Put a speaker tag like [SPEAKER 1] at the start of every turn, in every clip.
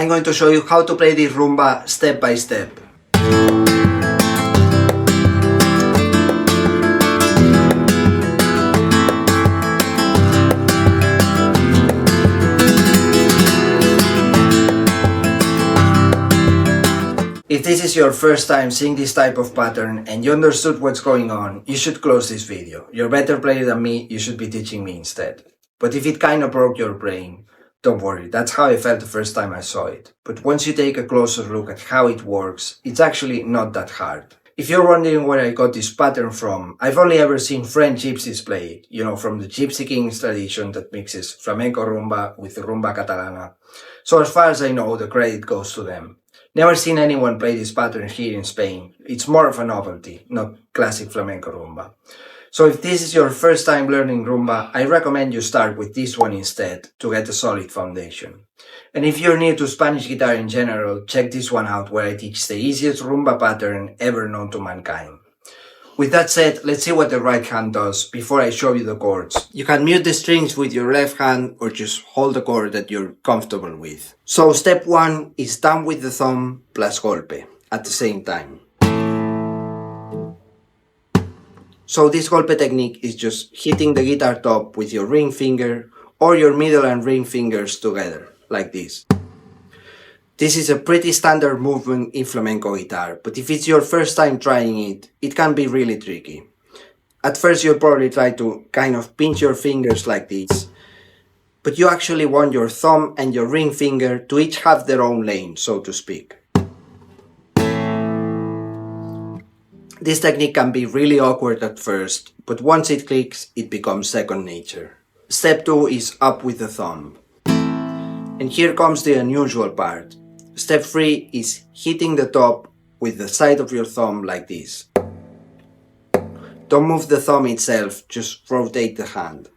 [SPEAKER 1] I'm going to show you how to play this rumba step by step. If this is your first time seeing this type of pattern and you understood what's going on, you should close this video. You're a better player than me, you should be teaching me instead. But if it kind of broke your brain, don't worry, that's how I felt the first time I saw it. But once you take a closer look at how it works, it's actually not that hard. If you're wondering where I got this pattern from, I've only ever seen French gypsies play it, you know, from the Gypsy Kings tradition that mixes flamenco rumba with rumba catalana. So as far as I know, the credit goes to them. Never seen anyone play this pattern here in Spain. It's more of a novelty, not classic flamenco rumba. So if this is your first time learning rumba, I recommend you start with this one instead to get a solid foundation. And if you're new to Spanish guitar in general, check this one out where I teach the easiest rumba pattern ever known to mankind. With that said, let's see what the right hand does before I show you the chords. You can mute the strings with your left hand or just hold the chord that you're comfortable with. So step 1 is down with the thumb plus golpe at the same time. So this golpe technique is just hitting the guitar top with your ring finger or your middle and ring fingers together, like this. This is a pretty standard movement in flamenco guitar, but if it's your first time trying it, it can be really tricky. At first you'll probably try to kind of pinch your fingers like this, but you actually want your thumb and your ring finger to each have their own lane, so to speak. This technique can be really awkward at first, but once it clicks, it becomes second nature. Step 2 is up with the thumb. And here comes the unusual part. Step 3 is hitting the top with the side of your thumb like this. Don't move the thumb itself, just rotate the hand.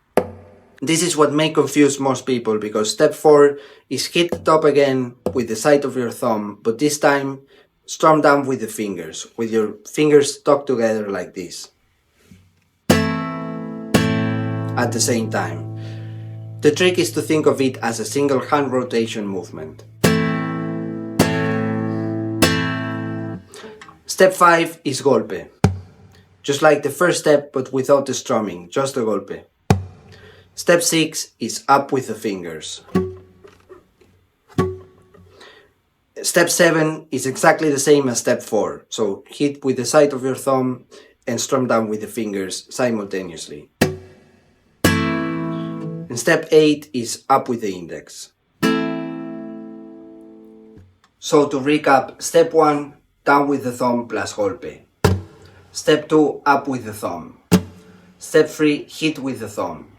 [SPEAKER 1] This is what may confuse most people because step 4 is hit the top again with the side of your thumb, but this time strum down with the fingers, with your fingers stuck together like this. At the same time. The trick is to think of it as a single hand rotation movement. Step 5 is golpe. Just like the first step but without the strumming, just the golpe. Step 6 is up with the fingers. Step 7 is exactly the same as step 4, so hit with the side of your thumb and strum down with the fingers simultaneously. And step 8 is up with the index. So to recap, step 1, down with the thumb plus golpe. Step 2, up with the thumb. Step 3, hit with the thumb.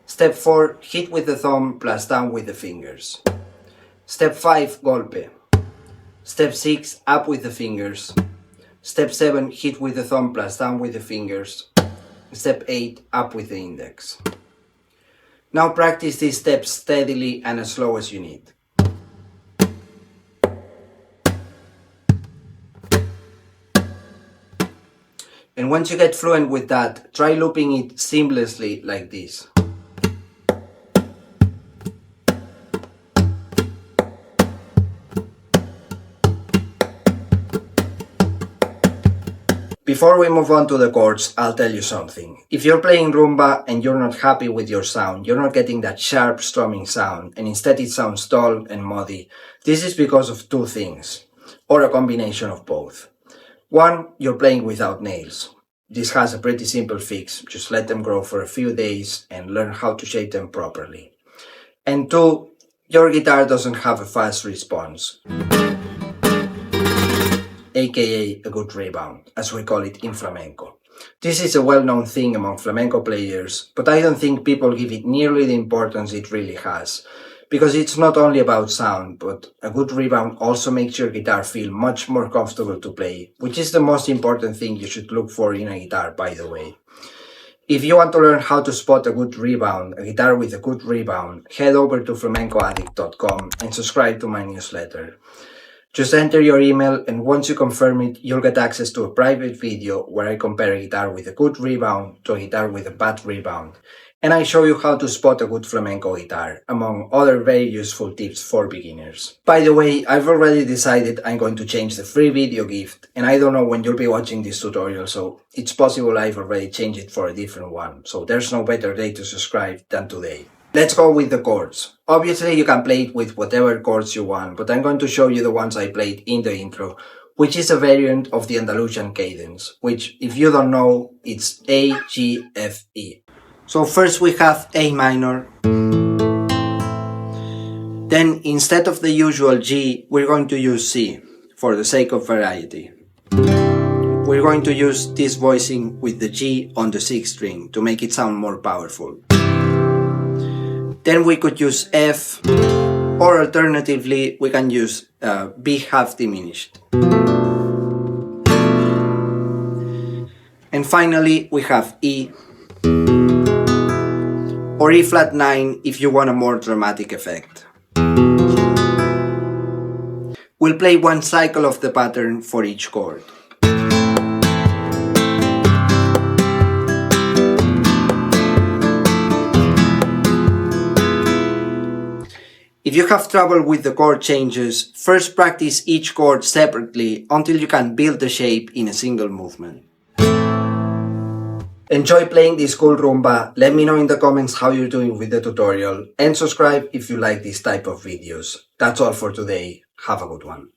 [SPEAKER 1] Step 4, hit with the thumb plus down with the fingers. Step 5, golpe. Step 6, up with the fingers. Step 7, hit with the thumb plus down with the fingers. Step 8, up with the index. Now practice these steps steadily and as slow as you need. And once you get fluent with that, try looping it seamlessly like this. Before we move on to the chords, I'll tell you something. If you're playing rumba and you're not happy with your sound, you're not getting that sharp strumming sound, and instead it sounds dull and muddy, this is because of two things, or a combination of both. One, you're playing without nails. This has a pretty simple fix, just let them grow for a few days and learn how to shape them properly. And two, your guitar doesn't have a fast response, aka a good rebound, as we call it in flamenco. This is a well-known thing among flamenco players, but I don't think people give it nearly the importance it really has, because it's not only about sound, but a good rebound also makes your guitar feel much more comfortable to play, which is the most important thing you should look for in a guitar, by the way. If you want to learn how to spot a good rebound, a guitar with a good rebound, head over to flamencoaddict.com and subscribe to my newsletter. Just enter your email, and once you confirm it, you'll get access to a private video where I compare a guitar with a good rebound to a guitar with a bad rebound. and I show you how to spot a good flamenco guitar, among other very useful tips for beginners. By the way, I've already decided I'm going to change the free video gift, and I don't know when you'll be watching this tutorial, so it's possible I've already changed it for a different one, so there's no better day to subscribe than today. Let's go with the chords. Obviously you can play it with whatever chords you want, but I'm going to show you the ones I played in the intro, which is a variant of the Andalusian cadence, which, if you don't know, it's A, G, F, E. So first we have A minor. Then instead of the usual G, we're going to use C, for the sake of variety. We're going to use this voicing with the G on the 6th string to make it sound more powerful. Then we could use F, or alternatively we can use B half diminished. And finally we have E, or E flat 9 if you want a more dramatic effect. We'll play one cycle of the pattern for each chord. If you have trouble with the chord changes, first practice each chord separately until you can build the shape in a single movement. Enjoy playing this cool rumba, let me know in the comments how you're doing with the tutorial, and subscribe if you like this type of videos. That's all for today, have a good one.